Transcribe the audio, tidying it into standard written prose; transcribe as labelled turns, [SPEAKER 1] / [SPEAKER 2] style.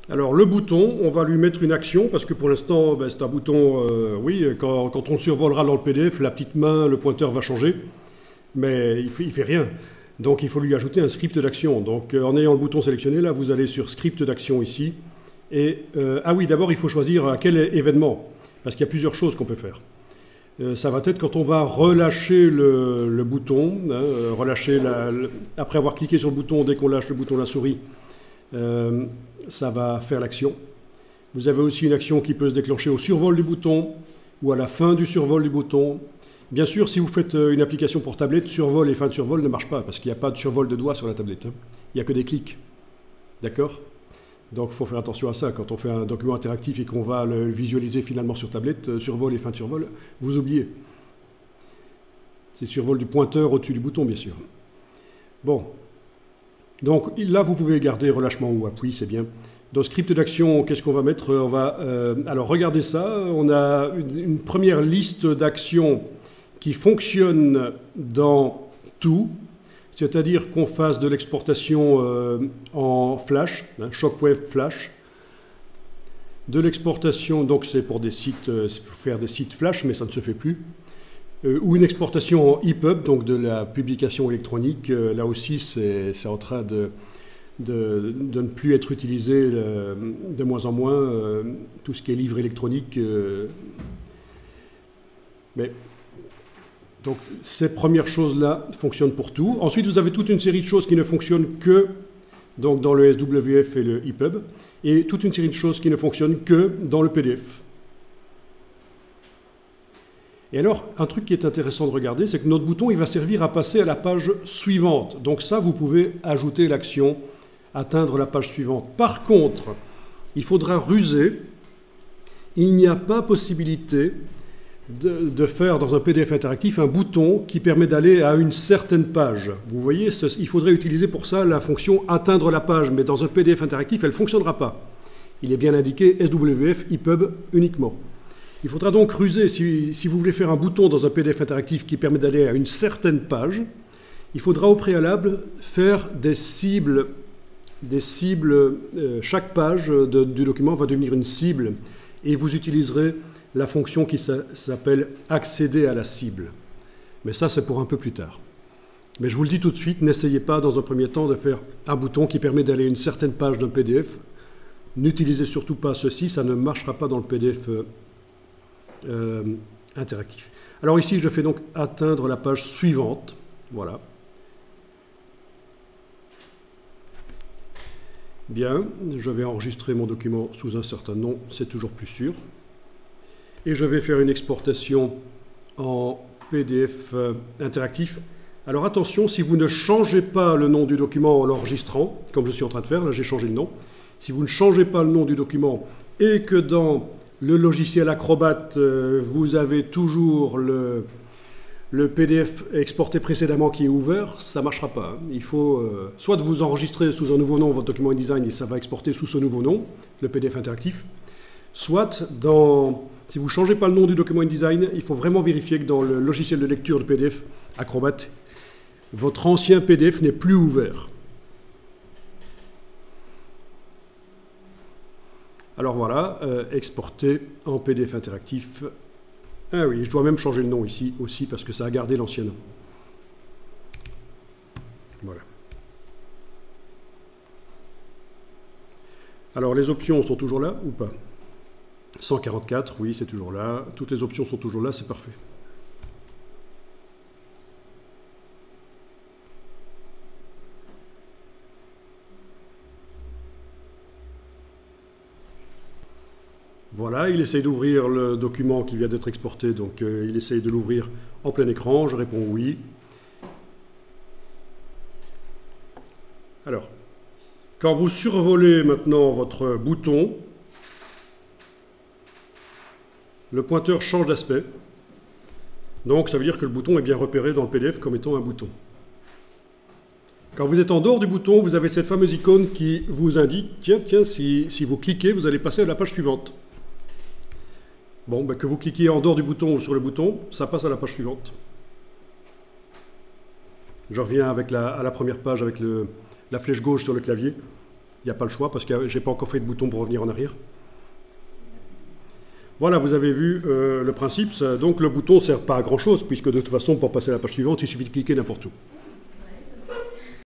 [SPEAKER 1] Alors le bouton, on va lui mettre une action, parce que pour l'instant, ben, c'est un bouton, oui, quand on survolera dans le PDF, la petite main, le pointeur va changer, mais il fait rien. Donc il faut lui ajouter un script d'action. Donc en ayant le bouton sélectionné, là, vous allez sur script d'action ici. Et, ah oui, d'abord, il faut choisir à quel événement, parce qu'il y a plusieurs choses qu'on peut faire. Ça va être quand on va relâcher le bouton, hein, après avoir cliqué sur le bouton, dès qu'on lâche le bouton de la souris, ça va faire l'action. Vous avez aussi une action qui peut se déclencher au survol du bouton ou à la fin du survol du bouton. Bien sûr, si vous faites une application pour tablette, survol et fin de survol ne marchent pas parce qu'il n'y a pas de survol de doigts sur la tablette. Hein. Il n'y a que des clics. D'accord? Donc il faut faire attention à ça. Quand on fait un document interactif et qu'on va le visualiser finalement sur tablette, survol et fin de survol, vous oubliez. C'est survol du pointeur au-dessus du bouton, bien sûr. Bon. Donc là, vous pouvez garder relâchement ou appui, c'est bien. Dans script d'action, qu'est-ce qu'on va mettre? On va, alors regardez ça, on a une première liste d'actions qui fonctionnent dans tout, c'est-à-dire qu'on fasse de l'exportation en flash, hein, Shockwave Flash, de l'exportation, donc c'est pour des sites, pour faire des sites flash, mais ça ne se fait plus, ou une exportation en EPUB, donc de la publication électronique. Là aussi, c'est en train de ne plus être utilisé de moins en moins, tout ce qui est livre électronique. Mais, donc, ces premières choses-là fonctionnent pour tout. Ensuite, vous avez toute une série de choses qui ne fonctionnent que donc, dans le SWF et le EPUB, et toute une série de choses qui ne fonctionnent que dans le PDF. Et alors, un truc qui est intéressant de regarder, c'est que notre bouton, il va servir à passer à la page suivante. Donc ça, vous pouvez ajouter l'action « Atteindre la page suivante ». Par contre, il faudra ruser. Il n'y a pas possibilité de faire dans un PDF interactif un bouton qui permet d'aller à une certaine page. Vous voyez, il faudrait utiliser pour ça la fonction « Atteindre la page », mais dans un PDF interactif, elle ne fonctionnera pas. Il est bien indiqué SWF EPUB uniquement. Il faudra donc ruser, si vous voulez faire un bouton dans un PDF interactif qui permet d'aller à une certaine page, il faudra au préalable faire des cibles. Chaque page du document va devenir une cible et vous utiliserez la fonction qui s'appelle « accéder à la cible ». Mais ça, c'est pour un peu plus tard. Mais je vous le dis tout de suite, n'essayez pas dans un premier temps de faire un bouton qui permet d'aller à une certaine page d'un PDF. N'utilisez surtout pas ceci, ça ne marchera pas dans le PDF interactif. Alors ici, je fais donc atteindre la page suivante. Voilà. Bien, je vais enregistrer mon document sous un certain nom, c'est toujours plus sûr. Et je vais faire une exportation en PDF interactif. Alors attention, si vous ne changez pas le nom du document en l'enregistrant, comme je suis en train de faire, là j'ai changé le nom, si vous ne changez pas le nom du document et que dans le logiciel Acrobat, vous avez toujours le PDF exporté précédemment qui est ouvert, ça ne marchera pas. Il faut soit vous enregistrer sous un nouveau nom votre document InDesign et ça va exporter sous ce nouveau nom, le PDF interactif, soit si vous ne changez pas le nom du document InDesign, il faut vraiment vérifier que dans le logiciel de lecture de PDF Acrobat, votre ancien PDF n'est plus ouvert. Alors voilà, exporter en PDF interactif. Ah oui, je dois même changer le nom ici aussi parce que ça a gardé l'ancien nom. Voilà. Alors les options sont toujours là ou pas? 144, oui, c'est toujours là. Toutes les options sont toujours là, c'est parfait. Voilà, il essaye d'ouvrir le document qui vient d'être exporté, donc il essaye de l'ouvrir en plein écran, je réponds oui. Alors, quand vous survolez maintenant votre bouton, le pointeur change d'aspect, donc ça veut dire que le bouton est bien repéré dans le PDF comme étant un bouton. Quand vous êtes en dehors du bouton, vous avez cette fameuse icône qui vous indique, tiens, si vous cliquez, vous allez passer à la page suivante. Bon, ben, que vous cliquiez en dehors du bouton ou sur le bouton, ça passe à la page suivante. Je reviens à la première page avec la flèche gauche sur le clavier. Il n'y a pas le choix parce que je n'ai pas encore fait de bouton pour revenir en arrière. Voilà, vous avez vu le principe. Donc le bouton ne sert pas à grand chose puisque de toute façon, pour passer à la page suivante, il suffit de cliquer n'importe où.